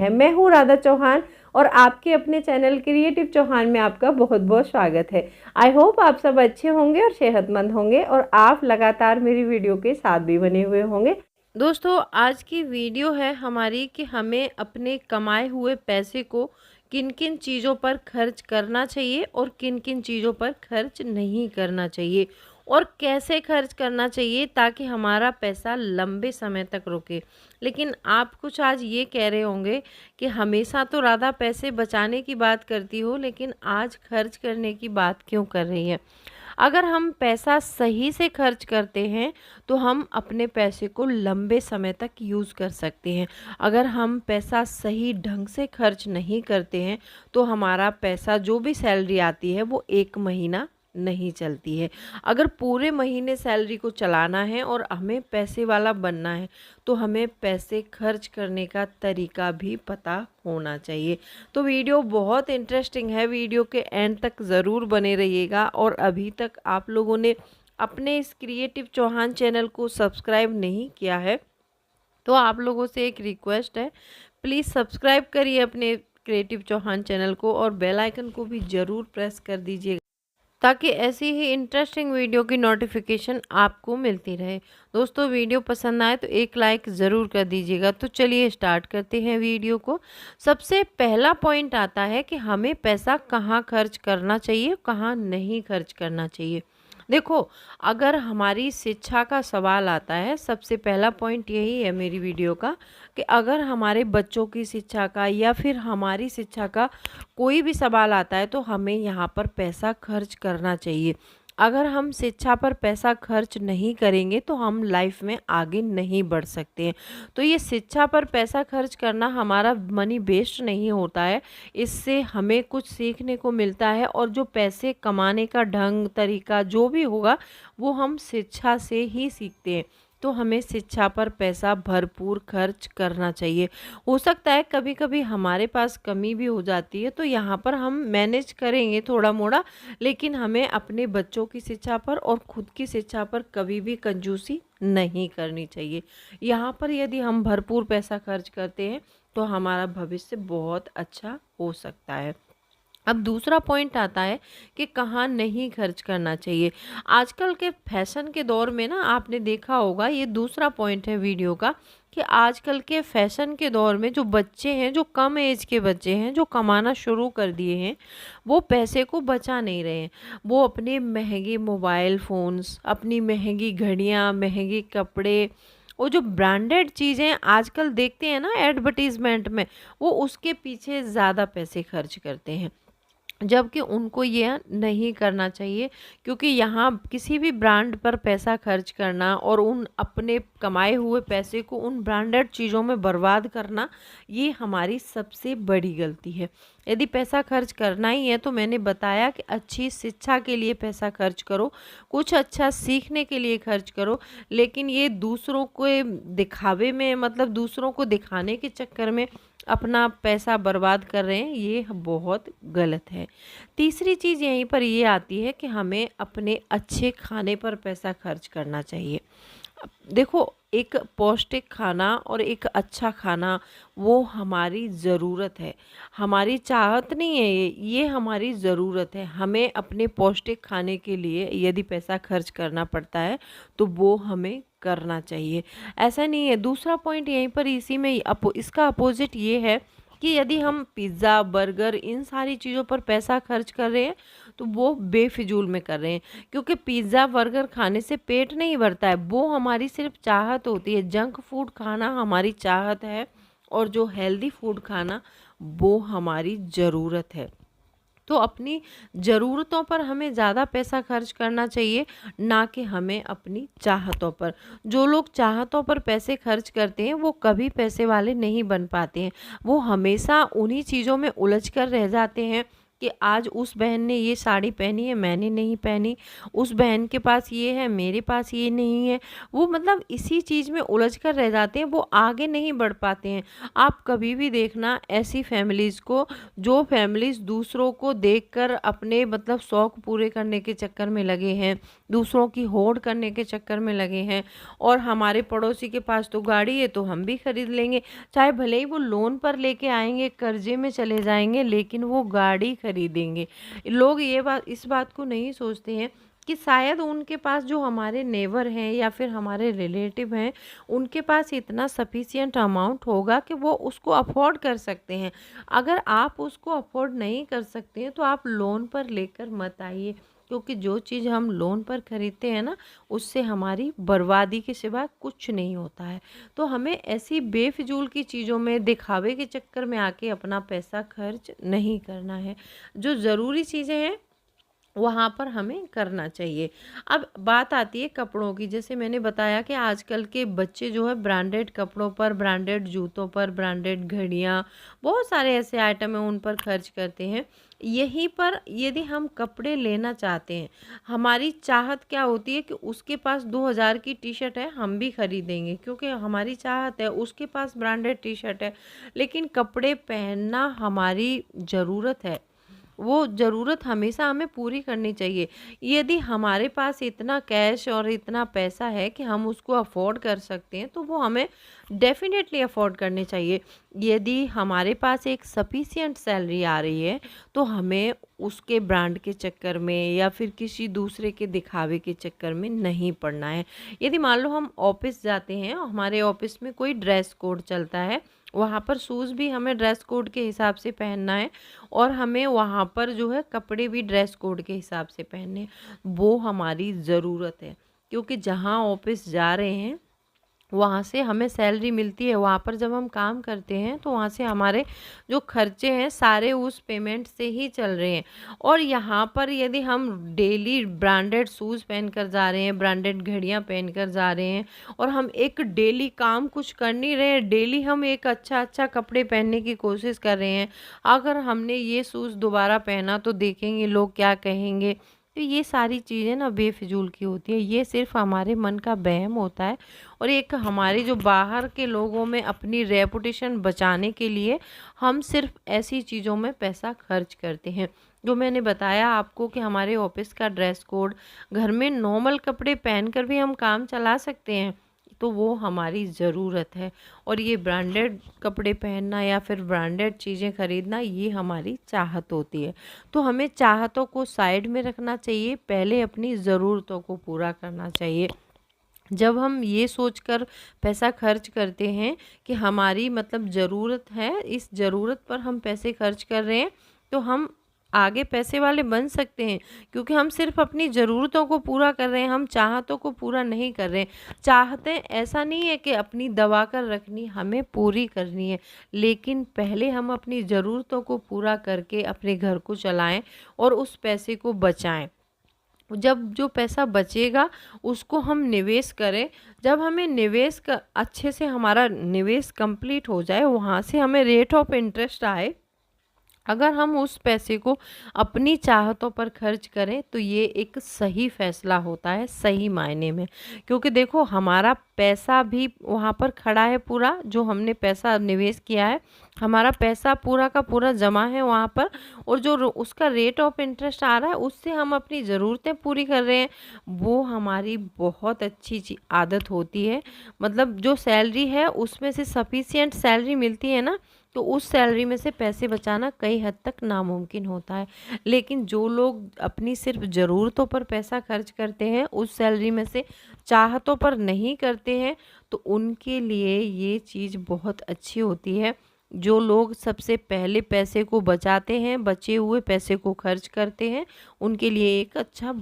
हैं। मैं हूँ राधा चौहान और आपके अपने चैनल क्रिएटिव चौहान में आपका बहुत बहुत स्वागत है। आई होप आप सब अच्छे होंगे और सेहतमंद होंगे और आप लगातार मेरी वीडियो के साथ भी बने हुए होंगे। दोस्तों, आज की वीडियो है हमारी कि हमें अपने कमाए हुए पैसे को किन किन चीज़ों पर खर्च करना चाहिए और किन किन चीज़ों पर खर्च नहीं करना चाहिए और कैसे खर्च करना चाहिए ताकि हमारा पैसा लंबे समय तक रुके। लेकिन आप कुछ आज ये कह रहे होंगे कि हमेशा तो राधा पैसे बचाने की बात करती हो, लेकिन आज खर्च करने की बात क्यों कर रही है। अगर हम पैसा सही से खर्च करते हैं तो हम अपने पैसे को लंबे समय तक यूज़ कर सकते हैं। अगर हम पैसा सही ढंग से खर्च नहीं करते हैं तो हमारा पैसा, जो भी सैलरी आती है, वो 1 महीना नहीं चलती है। अगर पूरे महीने सैलरी को चलाना है और हमें पैसे वाला बनना है तो हमें पैसे खर्च करने का तरीका भी पता होना चाहिए। तो वीडियो बहुत इंटरेस्टिंग है, वीडियो के एंड तक ज़रूर बने रहिएगा। और अभी तक आप लोगों ने अपने इस क्रिएटिव चौहान चैनल को सब्सक्राइब नहीं किया है तो आप लोगों से एक रिक्वेस्ट है, प्लीज़ सब्सक्राइब करिए अपने क्रिएटिव चौहान चैनल को और बेल आइकन को भी ज़रूर प्रेस कर दीजिएगा ताकि ऐसी ही इंटरेस्टिंग वीडियो की नोटिफिकेशन आपको मिलती रहे। दोस्तों, वीडियो पसंद आए तो एक लाइक ज़रूर कर दीजिएगा। तो चलिए स्टार्ट करते हैं वीडियो को। सबसे पहला पॉइंट आता है कि हमें पैसा कहाँ खर्च करना चाहिए, कहाँ नहीं खर्च करना चाहिए। देखो, अगर हमारी शिक्षा का सवाल आता है, सबसे पहला पॉइंट यही है मेरी वीडियो का कि अगर हमारे बच्चों की शिक्षा का या फिर हमारी शिक्षा का कोई भी सवाल आता है तो हमें यहाँ पर पैसा खर्च करना चाहिए। अगर हम शिक्षा पर पैसा खर्च नहीं करेंगे तो हम लाइफ में आगे नहीं बढ़ सकते हैं। तो ये शिक्षा पर पैसा खर्च करना हमारा मनी वेस्ट नहीं होता है, इससे हमें कुछ सीखने को मिलता है और जो पैसे कमाने का ढंग तरीका जो भी होगा वो हम शिक्षा से ही सीखते हैं। तो हमें शिक्षा पर पैसा भरपूर खर्च करना चाहिए। हो सकता है कभी कभी हमारे पास कमी भी हो जाती है तो यहाँ पर हम मैनेज करेंगे थोड़ा मोड़ा, लेकिन हमें अपने बच्चों की शिक्षा पर और खुद की शिक्षा पर कभी भी कंजूसी नहीं करनी चाहिए। यहाँ पर यदि हम भरपूर पैसा खर्च करते हैं तो हमारा भविष्य बहुत अच्छा हो सकता है। अब दूसरा पॉइंट आता है कि कहाँ नहीं खर्च करना चाहिए। आजकल के फैशन के दौर में ना, आपने देखा होगा, ये दूसरा पॉइंट है वीडियो का, कि आजकल के फैशन के दौर में जो बच्चे हैं, जो कम एज के बच्चे हैं, जो कमाना शुरू कर दिए हैं, वो पैसे को बचा नहीं रहे हैं। वो अपने महंगे मोबाइल फ़ोन्स, अपनी महंगी घड़ियाँ, महंगे कपड़े, वो जो ब्रांडेड चीज़ें आजकल देखते हैं ना एडवर्टीज़मेंट में, वो उसके पीछे ज़्यादा पैसे खर्च करते हैं, जबकि उनको यह नहीं करना चाहिए। क्योंकि यहाँ किसी भी ब्रांड पर पैसा खर्च करना और उन अपने कमाए हुए पैसे को उन ब्रांडेड चीज़ों में बर्बाद करना, ये हमारी सबसे बड़ी गलती है। यदि पैसा खर्च करना ही है तो मैंने बताया कि अच्छी शिक्षा के लिए पैसा खर्च करो, कुछ अच्छा सीखने के लिए खर्च करो, लेकिन ये दूसरों को दिखावे में, मतलब दूसरों को दिखाने के चक्कर में अपना पैसा बर्बाद कर रहे हैं, ये बहुत गलत है। तीसरी चीज़ यहीं पर ये आती है कि हमें अपने अच्छे खाने पर पैसा खर्च करना चाहिए। देखो, एक पौष्टिक खाना और एक अच्छा खाना वो हमारी ज़रूरत है, हमारी चाहत नहीं है, ये हमारी ज़रूरत है। हमें अपने पौष्टिक खाने के लिए यदि पैसा खर्च करना पड़ता है तो वो हमें करना चाहिए, ऐसा नहीं है। दूसरा पॉइंट यहीं पर इसी में इसका अपोजिट ये है कि यदि हम पिज़्ज़ा, बर्गर, इन सारी चीज़ों पर पैसा खर्च कर रहे हैं तो वो बेफिजूल में कर रहे हैं। क्योंकि पिज़्ज़ा, बर्गर खाने से पेट नहीं भरता है, वो हमारी सिर्फ चाहत होती है। जंक फूड खाना हमारी चाहत है और जो हेल्दी फूड खाना वो हमारी ज़रूरत है। तो अपनी ज़रूरतों पर हमें ज़्यादा पैसा खर्च करना चाहिए, ना कि हमें अपनी चाहतों पर। जो लोग चाहतों पर पैसे खर्च करते हैं वो कभी पैसे वाले नहीं बन पाते हैं, वो हमेशा उन्हीं चीज़ों में उलझ कर रह जाते हैं कि आज उस बहन ने ये साड़ी पहनी है, मैंने नहीं पहनी, उस बहन के पास ये है, मेरे पास ये नहीं है। वो मतलब इसी चीज़ में उलझ कर रह जाते हैं, वो आगे नहीं बढ़ पाते हैं। आप कभी भी देखना ऐसी फैमिलीज़ को, जो फैमिलीज़ दूसरों को देखकर अपने मतलब शौक पूरे करने के चक्कर में लगे हैं, दूसरों की होड़ करने के चक्कर में लगे हैं, और हमारे पड़ोसी के पास तो गाड़ी है तो हम भी खरीद लेंगे, चाहे भले ही वो लोन पर लेके आएंगे, कर्जे में चले जाएंगे, लेकिन वो गाड़ी खरीदेंगे। लोग इस बात को नहीं सोचते हैं कि शायद उनके पास जो हमारे नेबर हैं या फिर हमारे रिलेटिव हैं, उनके पास इतना सफिशिएंट अमाउंट होगा कि वो उसको अफोर्ड कर सकते हैं। अगर आप उसको अफोर्ड नहीं कर सकते हैं तो आप लोन पर लेकर मत आइए, क्योंकि जो चीज़ हम लोन पर खरीदते हैं ना, उससे हमारी बर्बादी के सिवा कुछ नहीं होता है। तो हमें ऐसी बेफिजूल की चीज़ों में, दिखावे के चक्कर में आके अपना पैसा खर्च नहीं करना है। जो ज़रूरी चीज़ें हैं वहाँ पर हमें करना चाहिए। अब बात आती है कपड़ों की। जैसे मैंने बताया कि आजकल के बच्चे जो है ब्रांडेड कपड़ों पर, ब्रांडेड जूतों पर, ब्रांडेड घड़ियाँ, बहुत सारे ऐसे आइटम हैं उन पर खर्च करते हैं। यहीं पर यदि हम कपड़े लेना चाहते हैं, हमारी चाहत क्या होती है कि उसके पास 2000 की टी शर्ट है, हम भी खरीदेंगे, क्योंकि हमारी चाहत है। उसके पास ब्रांडेड टी शर्ट है, लेकिन कपड़े पहनना हमारी ज़रूरत है। वो ज़रूरत हमेशा हमें पूरी करनी चाहिए। यदि हमारे पास इतना कैश और इतना पैसा है कि हम उसको अफ़ोर्ड कर सकते हैं, तो वो हमें डेफ़िनेटली अफ़ोर्ड करने चाहिए। यदि हमारे पास एक सफिशिएंट सैलरी आ रही है, तो हमें उसके ब्रांड के चक्कर में या फिर किसी दूसरे के दिखावे के चक्कर में नहीं पड़ना है। यदि मान लो हम ऑफ़िस जाते हैं, हमारे ऑफ़िस में कोई ड्रेस कोड चलता है, वहाँ पर शूज़ भी हमें ड्रेस कोड के हिसाब से पहनना है, और हमें वहाँ पर जो है कपड़े भी ड्रेस कोड के हिसाब से पहनने हैं। वो हमारी ज़रूरत है, क्योंकि जहाँ ऑफिस जा रहे हैं वहाँ से हमें सैलरी मिलती है, वहाँ पर जब हम काम करते हैं तो वहाँ से हमारे जो खर्चे हैं सारे उस पेमेंट से ही चल रहे हैं। और यहाँ पर यदि हम डेली ब्रांडेड शूज़ पहन कर जा रहे हैं, ब्रांडेड घड़ियाँ पहन कर जा रहे हैं, और हम एक डेली काम कुछ कर नहीं रहे हैं, डेली हम एक अच्छा कपड़े पहनने की कोशिश कर रहे हैं, अगर हमने ये शूज़ दोबारा पहना तो देखेंगे लोग क्या कहेंगे, तो ये सारी चीज़ें ना बेफिजूल की होती है। ये सिर्फ हमारे मन का वहम होता है, और एक हमारे जो बाहर के लोगों में अपनी रेपुटेशन बचाने के लिए हम सिर्फ ऐसी चीज़ों में पैसा खर्च करते हैं। जो मैंने बताया आपको कि हमारे ऑफिस का ड्रेस कोड, घर में नॉर्मल कपड़े पहनकर भी हम काम चला सकते हैं, तो वो हमारी ज़रूरत है। और ये ब्रांडेड कपड़े पहनना या फिर ब्रांडेड चीज़ें खरीदना, ये हमारी चाहत होती है। तो हमें चाहतों को साइड में रखना चाहिए, पहले अपनी ज़रूरतों को पूरा करना चाहिए। जब हम ये सोचकर पैसा खर्च करते हैं कि हमारी मतलब ज़रूरत है, इस ज़रूरत पर हम पैसे खर्च कर रहे हैं, तो हम आगे पैसे वाले बन सकते हैं, क्योंकि हम सिर्फ अपनी ज़रूरतों को पूरा कर रहे हैं, हम चाहतों को पूरा नहीं कर रहे हैं। चाहतें ऐसा नहीं है कि अपनी दबा कर रखनी, हमें पूरी करनी है, लेकिन पहले हम अपनी ज़रूरतों को पूरा करके अपने घर को चलाएं और उस पैसे को बचाएं। जब जो पैसा बचेगा उसको हम निवेश करें। जब हमें निवेश का अच्छे से हमारा निवेश कंप्लीट हो जाए, वहाँ से हमें रेट ऑफ इंटरेस्ट आए, अगर हम उस पैसे को अपनी चाहतों पर खर्च करें, तो ये एक सही फैसला होता है सही मायने में। क्योंकि देखो, हमारा पैसा भी वहाँ पर खड़ा है पूरा, जो हमने पैसा निवेश किया है, हमारा पैसा पूरा का पूरा जमा है वहाँ पर, और जो उसका रेट ऑफ इंटरेस्ट आ रहा है, उससे हम अपनी ज़रूरतें पूरी कर रहे हैं। वो हमारी बहुत अच्छी आदत होती है। मतलब जो सैलरी है उसमें से सफिशिएंट सैलरी मिलती है ना, तो उस सैलरी में से पैसे बचाना कई हद तक नामुमकिन होता है। लेकिन जो लोग अपनी सिर्फ ज़रूरतों पर पैसा खर्च करते हैं, उस सैलरी में से चाहतों पर नहीं करते हैं, तो उनके लिए ये चीज़ बहुत अच्छी होती है। जो लोग सबसे पहले पैसे को बचाते हैं, बचे हुए पैसे को खर्च करते हैं, उनके लिए एक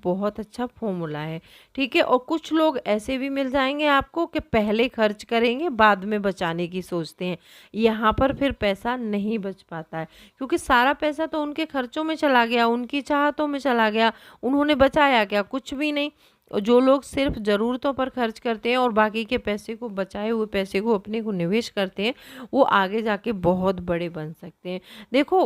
बहुत अच्छा फॉर्मूला है। ठीक है। और कुछ लोग ऐसे भी मिल जाएंगे आपको कि पहले खर्च करेंगे, बाद में बचाने की सोचते हैं। यहाँ पर फिर पैसा नहीं बच पाता है, क्योंकि सारा पैसा तो उनके खर्चों में चला गया, उनकी चाहतों में चला गया। उन्होंने बचाया क्या? कुछ भी नहीं। और जो लोग सिर्फ ज़रूरतों पर खर्च करते हैं और बाकी के पैसे को, बचाए हुए पैसे को अपने को निवेश करते हैं, वो आगे जाके बहुत बड़े बन सकते हैं। देखो,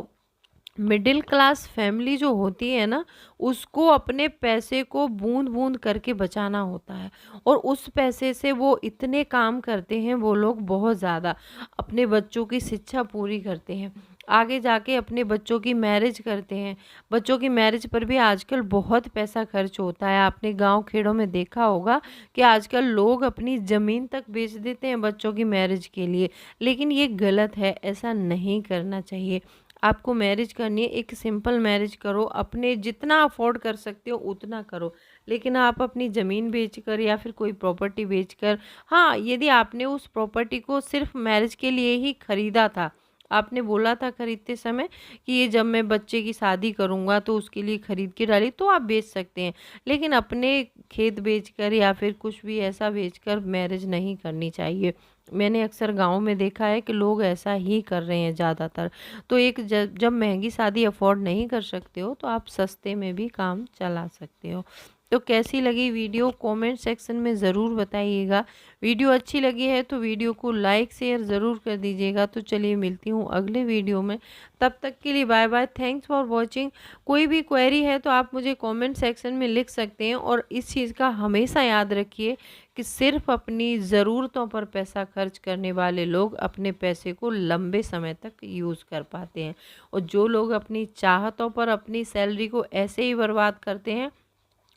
मिडिल क्लास फैमिली जो होती है ना, उसको अपने पैसे को बूंद बूंद करके बचाना होता है। और उस पैसे से वो इतने काम करते हैं, वो लोग बहुत ज़्यादा अपने बच्चों की शिक्षा पूरी करते हैं, आगे जाके अपने बच्चों की मैरिज करते हैं। बच्चों की मैरिज पर भी आजकल बहुत पैसा खर्च होता है। आपने गांव खेड़ों में देखा होगा कि आजकल लोग अपनी ज़मीन तक बेच देते हैं बच्चों की मैरिज के लिए। लेकिन ये गलत है, ऐसा नहीं करना चाहिए। आपको मैरिज करनी है, एक सिंपल मैरिज करो, अपने जितना अफोर्ड कर सकते हो उतना करो। लेकिन आप अपनी ज़मीन बेचकर या फिर कोई प्रॉपर्टी बेचकर, हाँ, यदि आपने उस प्रॉपर्टी को सिर्फ मैरिज के लिए ही खरीदा था, आपने बोला था खरीदते समय कि ये जब मैं बच्चे की शादी करूँगा तो उसके लिए खरीद के डाली, तो आप बेच सकते हैं। लेकिन अपने खेत बेचकर या फिर कुछ भी ऐसा बेचकर मैरिज नहीं करनी चाहिए। मैंने अक्सर गाँव में देखा है कि लोग ऐसा ही कर रहे हैं ज़्यादातर। तो एक जब महंगी शादी अफोर्ड नहीं कर सकते हो, तो आप सस्ते में भी काम चला सकते हो। तो कैसी लगी वीडियो, कमेंट सेक्शन में ज़रूर बताइएगा। वीडियो अच्छी लगी है तो वीडियो को लाइक शेयर ज़रूर कर दीजिएगा। तो चलिए मिलती हूँ अगले वीडियो में, तब तक के लिए bye bye, thanks for watching. कोई भी क्वेरी है तो आप मुझे कमेंट सेक्शन में लिख सकते हैं। और इस चीज़ का हमेशा याद रखिए कि सिर्फ अपनी ज़रूरतों पर पैसा खर्च करने वाले लोग अपने पैसे को लंबे समय तक यूज़ कर पाते हैं। और जो लोग अपनी चाहतों पर अपनी सैलरी को ऐसे ही बर्बाद करते हैं,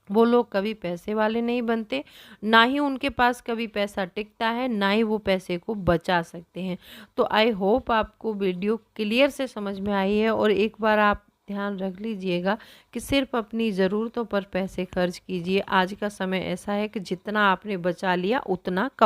वो लोग कभी पैसे वाले नहीं बनते, ना ही उनके पास कभी पैसा टिकता है, ना ही वो पैसे को बचा सकते हैं। तो आई होप आपको वीडियो क्लियर से समझ में आई है। और एक बार आप ध्यान रख लीजिएगा कि सिर्फ अपनी ज़रूरतों पर पैसे खर्च कीजिए। आज का समय ऐसा है कि जितना आपने बचा लिया उतना कमा